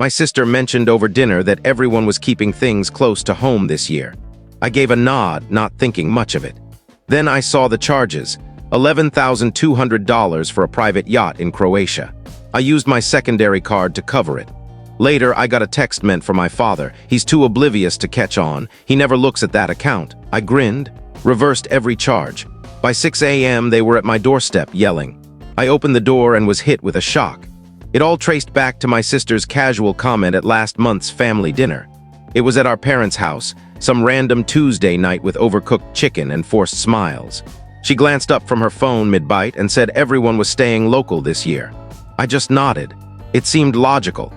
My sister mentioned over dinner that everyone was keeping things close to home this year. I gave a nod, not thinking much of it. Then I saw the charges, $11,200 for a private yacht in Croatia. I used my secondary card to cover it. Later, I got a text meant for my father. He's too oblivious to catch on. He never looks at that account. I grinned, reversed every charge. By 6 a.m., they were at my doorstep yelling. I opened the door and was hit with a shock. It all traced back to my sister's casual comment at last month's family dinner. It was at our parents' house, some random Tuesday night with overcooked chicken and forced smiles. She glanced up from her phone mid-bite and said everyone was staying local this year. I just nodded. It seemed logical.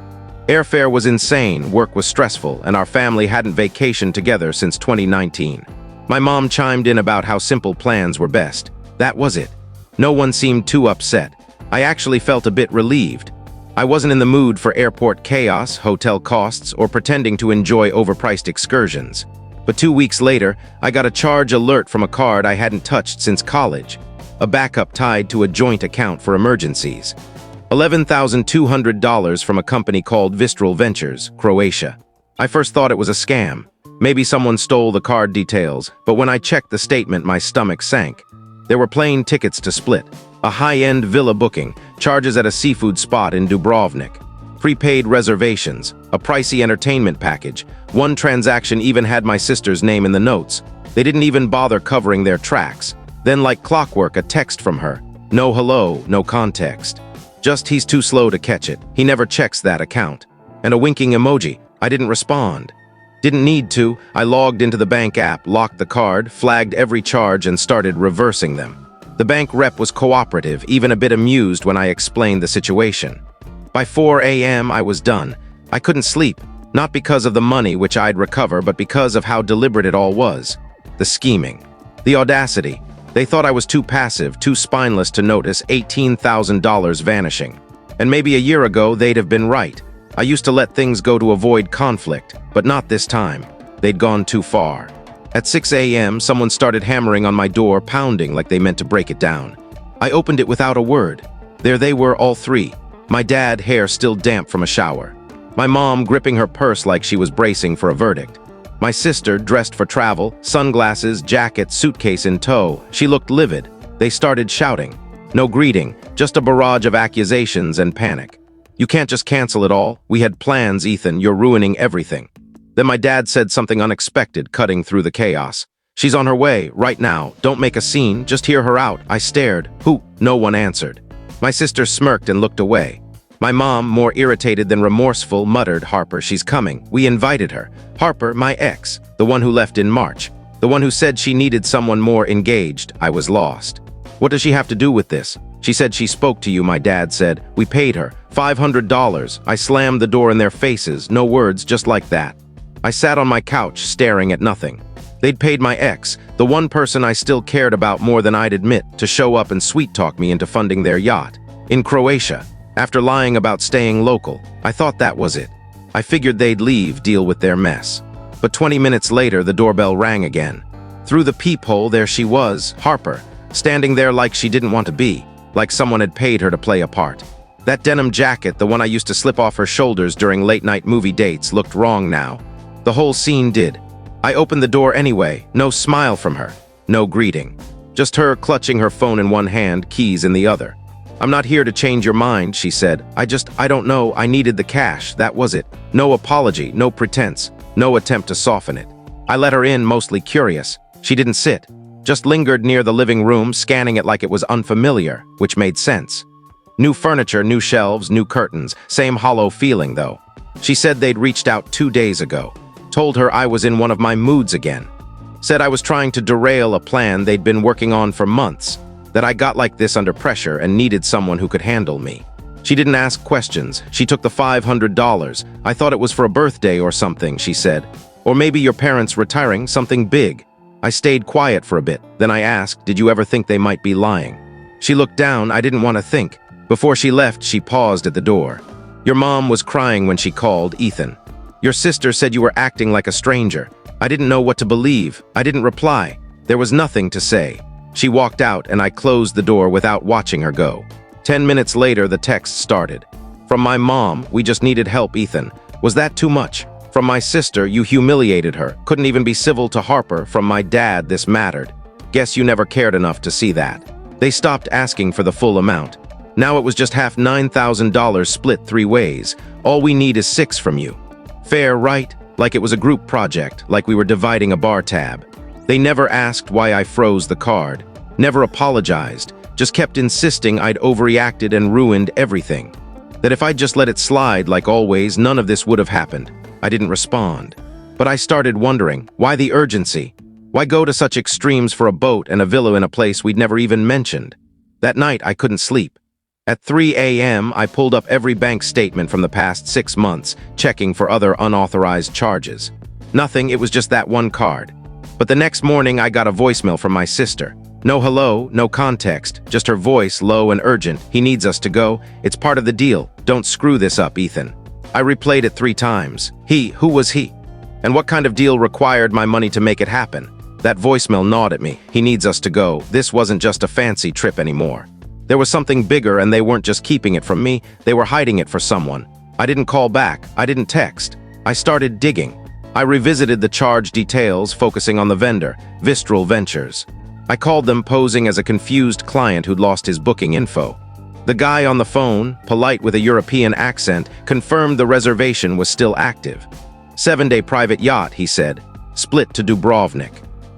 Airfare was insane, work was stressful, and our family hadn't vacationed together since 2019. My mom chimed in about how simple plans were best. That was it. No one seemed too upset. I actually felt a bit relieved. I wasn't in the mood for airport chaos, hotel costs, or pretending to enjoy overpriced excursions. But 2 weeks later, I got a charge alert from a card I hadn't touched since college, a backup tied to a joint account for emergencies. $11,200 from a company called Visceral Ventures, Croatia. I first thought it was a scam. Maybe someone stole the card details, but when I checked the statement, my stomach sank. There were plane tickets to Split, a high-end villa booking, charges at a seafood spot in Dubrovnik, prepaid reservations, a pricey entertainment package. One transaction even had my sister's name in the notes. They didn't even bother covering their tracks. Then, like clockwork, a text from her. No hello, no context. Just he's too slow to catch it. He never checks that account. And a winking emoji. I didn't respond. Didn't need to. I logged into the bank app, locked the card, flagged every charge, and started reversing them. The bank rep was cooperative, even a bit amused when I explained the situation. By 4 a.m., I was done. I couldn't sleep, not because of the money which I'd recover, but because of how deliberate it all was. The scheming. The audacity. They thought I was too passive, too spineless to notice $18,000 vanishing. And maybe a year ago, they'd have been right. I used to let things go to avoid conflict, but not this time. They'd gone too far. At 6 a.m., someone started hammering on my door, pounding like they meant to break it down. I opened it without a word. There they were, all three. My dad, hair still damp from a shower. My mom, gripping her purse like she was bracing for a verdict. My sister, dressed for travel, sunglasses, jacket, suitcase in tow. She looked livid. They started shouting. No greeting, just a barrage of accusations and panic. You can't just cancel it all. We had plans, Ethan. You're ruining everything. Then my dad said something unexpected, cutting through the chaos. She's on her way, right now. Don't make a scene, just hear her out. I stared. Who? No one answered. My sister smirked and looked away. My mom, more irritated than remorseful, muttered, Harper, she's coming. We invited her. Harper, my ex, the one who left in March. The one who said she needed someone more engaged. I was lost. What does she have to do with this? She said she spoke to you, my dad said. We paid her. $500. I slammed the door in their faces. No words, just like that. I sat on my couch, staring at nothing. They'd paid my ex, the one person I still cared about more than I'd admit, to show up and sweet-talk me into funding their yacht. In Croatia. After lying about staying local, I thought that was it. I figured they'd leave, deal with their mess. But 20 minutes later, the doorbell rang again. Through the peephole, there she was, Harper, standing there like she didn't want to be, like someone had paid her to play a part. That denim jacket, the one I used to slip off her shoulders during late-night movie dates, looked wrong now. The whole scene did. I opened the door anyway, no smile from her, no greeting. Just her clutching her phone in one hand, keys in the other. I'm not here to change your mind, she said. I don't know, I needed the cash, that was it. No apology, no pretense, no attempt to soften it. I let her in, mostly curious. She didn't sit, just lingered near the living room, scanning it like it was unfamiliar, which made sense. New furniture, new shelves, new curtains, same hollow feeling though. She said they'd reached out 2 days ago. Told her I was in one of my moods again. Said I was trying to derail a plan they'd been working on for months. That I got like this under pressure and needed someone who could handle me. She didn't ask questions. She took the $500. I thought it was for a birthday or something, she said. Or maybe your parents retiring, something big. I stayed quiet for a bit. Then I asked, did you ever think they might be lying? She looked down. I didn't want to think. Before she left, she paused at the door. Your mom was crying when she called, Ethan. Your sister said you were acting like a stranger. I didn't know what to believe. I didn't reply. There was nothing to say. She walked out and I closed the door without watching her go. 10 minutes later, the text started. From my mom, we just needed help, Ethan. Was that too much? From my sister, you humiliated her. Couldn't even be civil to Harper. From my dad, this mattered. Guess you never cared enough to see that. They stopped asking for the full amount. Now it was just half $9,000 split 3 ways. All we need is 6 from you. Fair, right? Like it was a group project, like we were dividing a bar tab. They never asked why I froze the card. Never apologized. Just kept insisting I'd overreacted and ruined everything. That if I'd just let it slide like always, none of this would have happened. I didn't respond. But I started wondering, why the urgency? Why go to such extremes for a boat and a villa in a place we'd never even mentioned? That night, I couldn't sleep. At 3 a.m., I pulled up every bank statement from the past 6 months, checking for other unauthorized charges. Nothing, it was just that one card. But the next morning, I got a voicemail from my sister. No hello, no context, just her voice, low and urgent. He needs us to go. It's part of the deal. Don't screw this up, Ethan. I replayed it 3 times. Who was he? And what kind of deal required my money to make it happen? That voicemail gnawed at me. He needs us to go. This wasn't just a fancy trip anymore. There was something bigger, and they weren't just keeping it from me, they were hiding it for someone. I didn't call back. I didn't text. I started digging. I revisited the charge details, focusing on the vendor, Grinned Ventures. I called them posing as a confused client who'd lost his booking info. The guy on the phone, polite with a European accent, confirmed the reservation was still active. 7-day private yacht, he said. Split to Dubrovnik.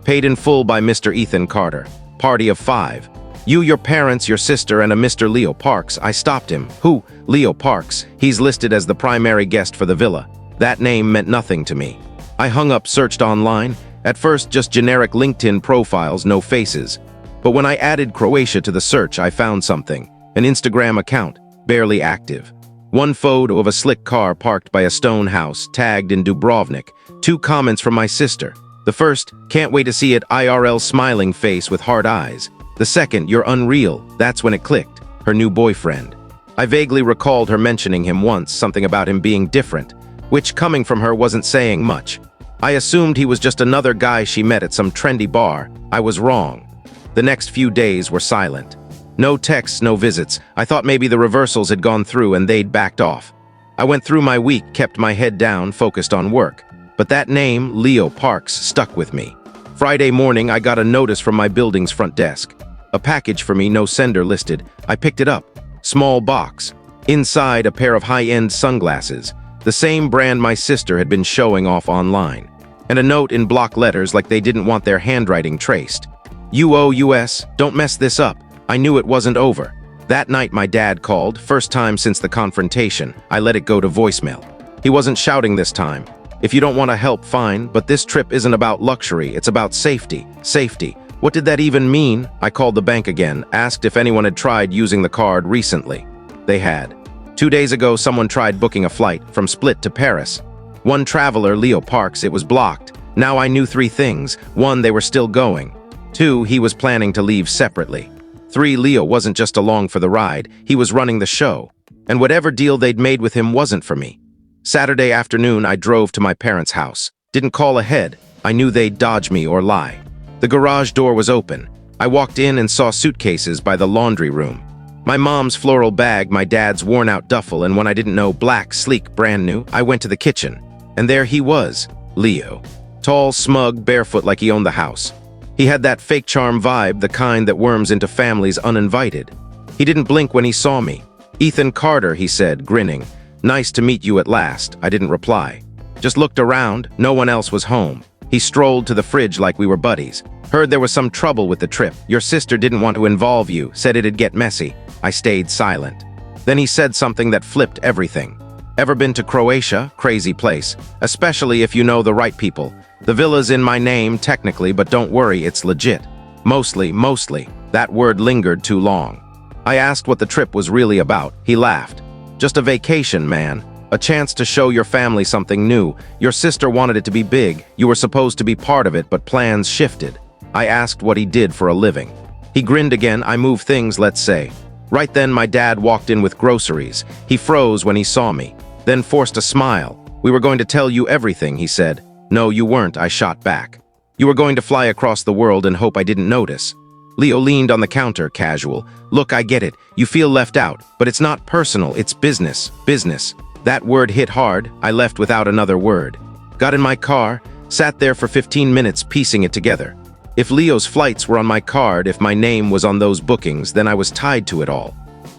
Paid in full by Mr. Ethan Carter. Party of 5. You, your parents, your sister, and a Mr. Leo Parks. I stopped him. Who? Leo Parks. He's listed as the primary guest for the villa. That name meant nothing to me. I hung up, searched online. At first, just generic LinkedIn profiles, no faces. But when I added Croatia to the search, I found something. An Instagram account, barely active. One photo of a slick car parked by a stone house, tagged in Dubrovnik. 2 comments from my sister. The first, can't wait to see it, IRL smiling face with hard eyes. The second, you're unreal. That's when it clicked. Her new boyfriend. I vaguely recalled her mentioning him once, something about him being different, which coming from her wasn't saying much. I assumed he was just another guy she met at some trendy bar. I was wrong. The next few days were silent. No texts, no visits. I thought maybe the reversals had gone through and they'd backed off. I went through my week, kept my head down, focused on work. But that name, Leo Parks, stuck with me. Friday morning, I got a notice from my building's front desk. A package for me, no sender listed. I picked it up. Small box. Inside, a pair of high-end sunglasses. The same brand my sister had been showing off online. And a note in block letters like they didn't want their handwriting traced. US, don't mess this up. I knew it wasn't over. That night my dad called, first time since the confrontation. I let it go to voicemail. He wasn't shouting this time. If you don't want to help, fine, but this trip isn't about luxury, it's about safety. Safety. What did that even mean? I called the bank again, asked if anyone had tried using the card recently. They had. 2 days ago, someone tried booking a flight from Split to Paris. One traveler, Leo Parks, it was blocked. Now I knew 3 things. 1, they were still going. 2, he was planning to leave separately. 3, Leo wasn't just along for the ride, he was running the show. And whatever deal they'd made with him wasn't for me. Saturday afternoon, I drove to my parents' house. Didn't call ahead. I knew they'd dodge me or lie. The garage door was open. I walked in and saw suitcases by the laundry room. My mom's floral bag, my dad's worn-out duffel, and when I didn't know, black, sleek, brand new, I went to the kitchen. And there he was, Leo. Tall, smug, barefoot like he owned the house. He had that fake charm vibe, the kind that worms into families uninvited. He didn't blink when he saw me. Ethan Carter, he said, grinning. Nice to meet you at last. I didn't reply. Just looked around. No one else was home. He strolled to the fridge like we were buddies. Heard there was some trouble with the trip. Your sister didn't want to involve you, said it'd get messy. I stayed silent. Then he said something that flipped everything. Ever been to Croatia? Crazy place. Especially if you know the right people. The villa's in my name, technically, but don't worry, it's legit. Mostly. That word lingered too long. I asked what the trip was really about. He laughed. Just a vacation, man. A chance to show your family something new. Your sister wanted it to be big. You were supposed to be part of it, but plans shifted. I asked what he did for a living. He grinned again. I move things, let's say. Right then, my dad walked in with groceries. He froze when he saw me, then forced a smile. We were going to tell you everything, he said. No, you weren't, I shot back. You were going to fly across the world and hope I didn't notice. Leo leaned on the counter, casual. Look, I get it. You feel left out, but it's not personal, it's business. Business. That word hit hard. I left without another word. Got in my car, sat there for 15 minutes piecing it together. If Leo's flights were on my card, if my name was on those bookings, then I was tied to it all.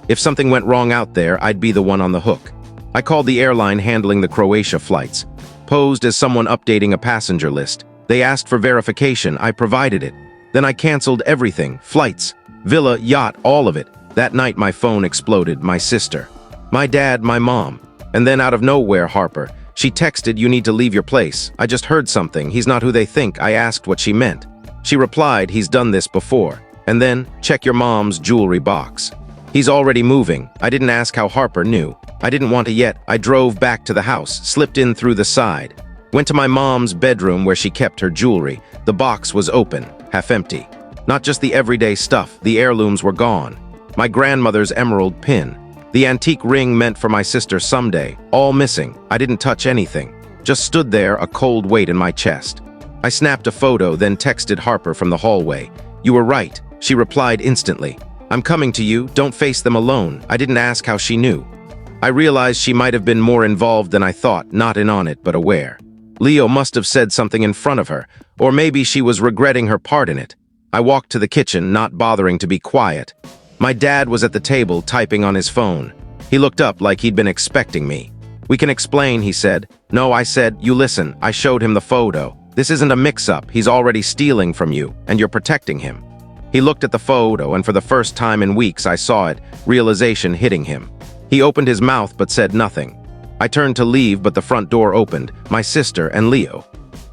If something went wrong out there, I'd be the one on the hook. I called the airline handling the Croatia flights. Posed as someone updating a passenger list. They asked for verification, I provided it. Then I canceled everything, flights, villa, yacht, all of it. That night my phone exploded, my sister. My dad, my mom. And then out of nowhere, Harper. She texted, you need to leave your place. I just heard something, he's not who they think. I asked what she meant. She replied, he's done this before. And then, check your mom's jewelry box. He's already moving. I didn't ask how Harper knew. I didn't want to yet. I drove back to the house, slipped in through the side. Went to my mom's bedroom where she kept her jewelry. The box was open, half empty. Not just the everyday stuff, the heirlooms were gone. My grandmother's emerald pin. The antique ring meant for my sister someday, all missing. I didn't touch anything. Just stood there, a cold weight in my chest. I snapped a photo, then texted Harper from the hallway. You were right. She replied instantly. I'm coming to you, don't face them alone. I didn't ask how she knew. I realized she might have been more involved than I thought, not in on it, but aware. Leo must have said something in front of her, or maybe she was regretting her part in it. I walked to the kitchen, not bothering to be quiet. My dad was at the table, typing on his phone. He looked up like he'd been expecting me. We can explain, he said. No, I said, you listen. I showed him the photo. This isn't a mix-up. He's already stealing from you, and you're protecting him. He looked at the photo, and for the first time in weeks I saw it, realization hitting him. He opened his mouth but said nothing. I turned to leave, but the front door opened, my sister and Leo.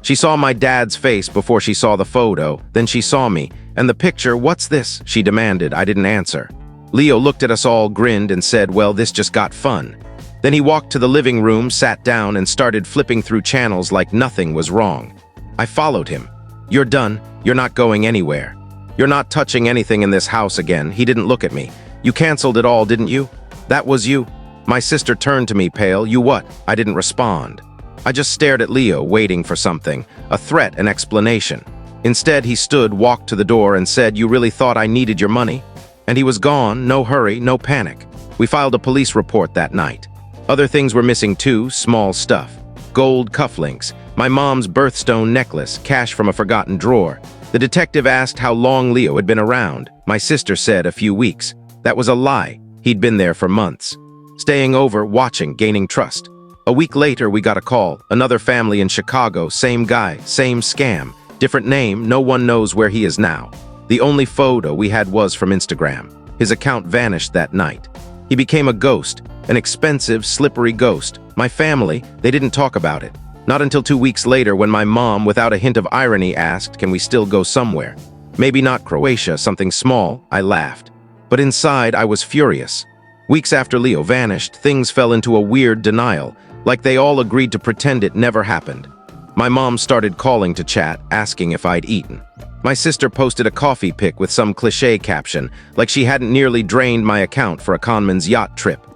She saw my dad's face before she saw the photo, then she saw me, and the picture, what's this? She demanded. I didn't answer. Leo looked at us all, grinned, and said, well, this just got fun. Then he walked to the living room, sat down, and started flipping through channels like nothing was wrong. I followed him. You're done. You're not going anywhere. You're not touching anything in this house again. He didn't look at me. You canceled it all, didn't you? That was you. My sister turned to me, pale. You what? I didn't respond. I just stared at Leo, waiting for something, a threat, an explanation. Instead, he stood, walked to the door, and said, you really thought I needed your money? And he was gone, no hurry, no panic. We filed a police report that night. Other things were missing too, small stuff. Gold cufflinks, my mom's birthstone necklace, cash from a forgotten drawer. The detective asked how long Leo had been around. My sister said a few weeks. That was a lie. He'd been there for months. Staying over, watching, gaining trust. A week later, we got a call. Another family in Chicago, same guy, same scam. Different name, no one knows where he is now. The only photo we had was from Instagram. His account vanished that night. He became a ghost, an expensive, slippery ghost. My family, they didn't talk about it. Not until 2 weeks later when my mom, without a hint of irony, asked, can we still go somewhere? Maybe not Croatia, something small. I laughed. But inside, I was furious. Weeks after Leo vanished, things fell into a weird denial, like they all agreed to pretend it never happened. My mom started calling to chat, asking if I'd eaten. My sister posted a coffee pic with some cliché caption, like she hadn't nearly drained my account for a conman's yacht trip.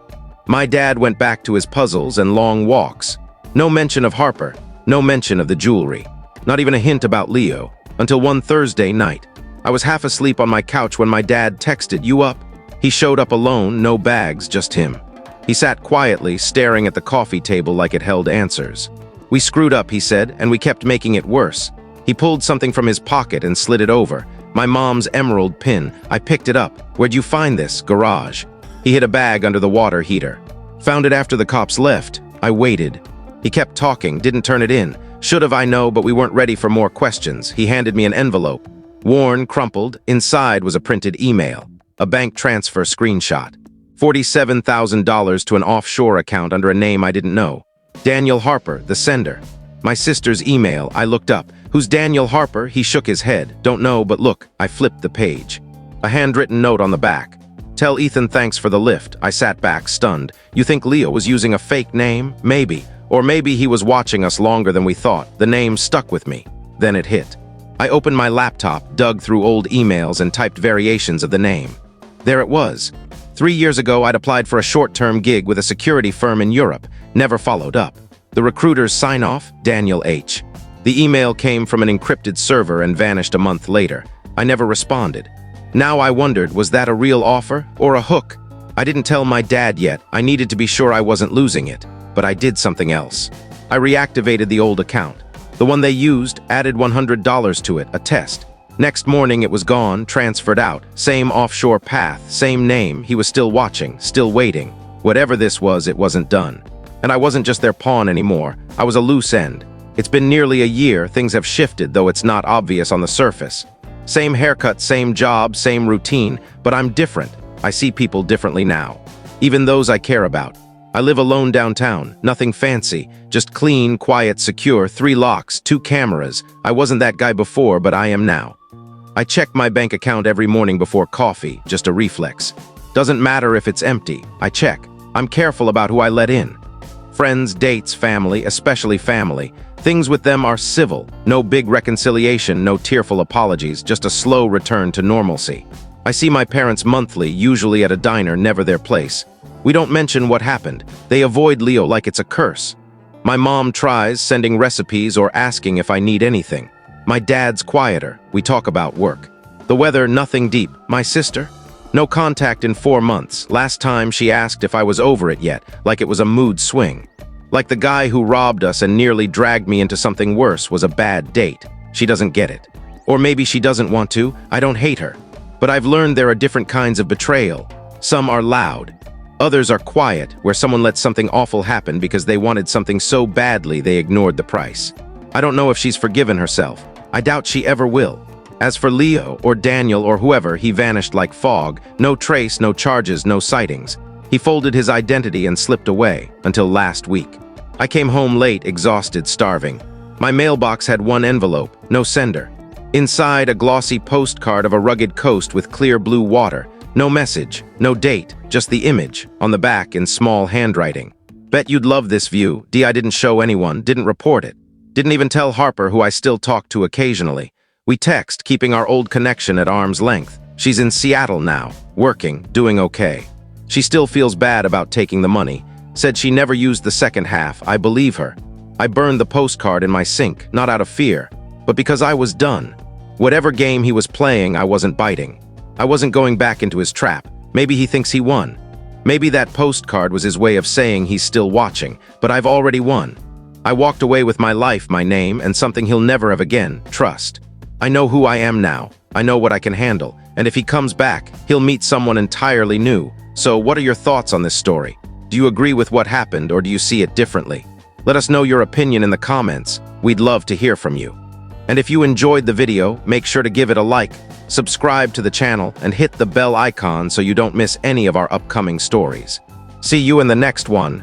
My dad went back to his puzzles and long walks. No mention of Harper, no mention of the jewelry, not even a hint about Leo, until one Thursday night. I was half asleep on my couch when my dad texted, you up? He showed up alone, no bags, just him. He sat quietly, staring at the coffee table like it held answers. We screwed up, he said, and we kept making it worse. He pulled something from his pocket and slid it over. My mom's emerald pin. I picked it up. Where'd you find this? Garage. He hid a bag under the water heater. Found it after the cops left. I waited. He kept talking, didn't turn it in. Should've, I know, but we weren't ready for more questions. He handed me an envelope. Worn, crumpled. Inside was a printed email. A bank transfer screenshot. $47,000 to an offshore account under a name I didn't know. Daniel Harper, the sender. My sister's email. I looked up. Who's Daniel Harper? He shook his head. Don't know, but look. I flipped the page. A handwritten note on the back. Tell Ethan thanks for the lift. I sat back, stunned. You think Leo was using a fake name? Maybe. Or maybe he was watching us longer than we thought. The name stuck with me. Then it hit. I opened my laptop, dug through old emails, and typed variations of the name. There it was. 3 years ago, I'd applied for a short-term gig with a security firm in Europe. Never followed up. The recruiter's sign-off, Daniel H. The email came from an encrypted server and vanished a month later. I never responded. Now I wondered, was that a real offer or a hook? I didn't tell my dad yet. I needed to be sure I wasn't losing it, but I did something else. I reactivated the old account. The one they used, added $100 to it, a test. Next morning it was gone, transferred out. Same offshore path, same name. He was still watching, still waiting. Whatever this was, it wasn't done. And I wasn't just their pawn anymore. I was a loose end. It's been nearly a year. Things have shifted, though it's not obvious on the surface. Same haircut, same job, same routine, but I'm different. I see people differently now. Even those I care about. I live alone downtown, nothing fancy, just clean, quiet, secure, 3 locks, 2 cameras. I wasn't that guy before, but I am now. I check my bank account every morning before coffee, just a reflex. Doesn't matter if it's empty, I check. I'm careful about who I let in. Friends, dates, family, especially family. Things with them are civil, no big reconciliation, no tearful apologies, just a slow return to normalcy. I see my parents monthly, usually at a diner, never their place. We don't mention what happened. They avoid Leo like it's a curse. My mom tries, sending recipes or asking if I need anything. My dad's quieter. We talk about work. The weather, nothing deep. My sister? No contact in 4 months. Last time she asked if I was over it yet, like it was a mood swing. Like the guy who robbed us and nearly dragged me into something worse was a bad date. She doesn't get it. Or maybe she doesn't want to. I don't hate her. But I've learned there are different kinds of betrayal. Some are loud. Others are quiet, where someone lets something awful happen because they wanted something so badly they ignored the price. I don't know if she's forgiven herself. I doubt she ever will. As for Leo, or Daniel, or whoever, he vanished like fog. No trace, no charges, no sightings. He folded his identity and slipped away, until last week. I came home late, exhausted, starving. My mailbox had 1 envelope, no sender. Inside, a glossy postcard of a rugged coast with clear blue water. No message, no date, just the image, on the back in small handwriting. Bet you'd love this view. I didn't show anyone, didn't report it. Didn't even tell Harper, who I still talk to occasionally. We text, keeping our old connection at arm's length. She's in Seattle now, working, doing okay. She still feels bad about taking the money. Said she never used the second half. I believe her. I burned the postcard in my sink, not out of fear, but because I was done. Whatever game he was playing, I wasn't biting. I wasn't going back into his trap. Maybe he thinks he won. Maybe that postcard was his way of saying he's still watching, but I've already won. I walked away with my life, my name, and something he'll never have again, trust. I know who I am now. I know what I can handle. And if he comes back, he'll meet someone entirely new. So what are your thoughts on this story? Do you agree with what happened, or do you see it differently? Let us know your opinion in the comments. We'd love to hear from you. And if you enjoyed the video, make sure to give it a like, subscribe to the channel, and hit the bell icon so you don't miss any of our upcoming stories. See you in the next one.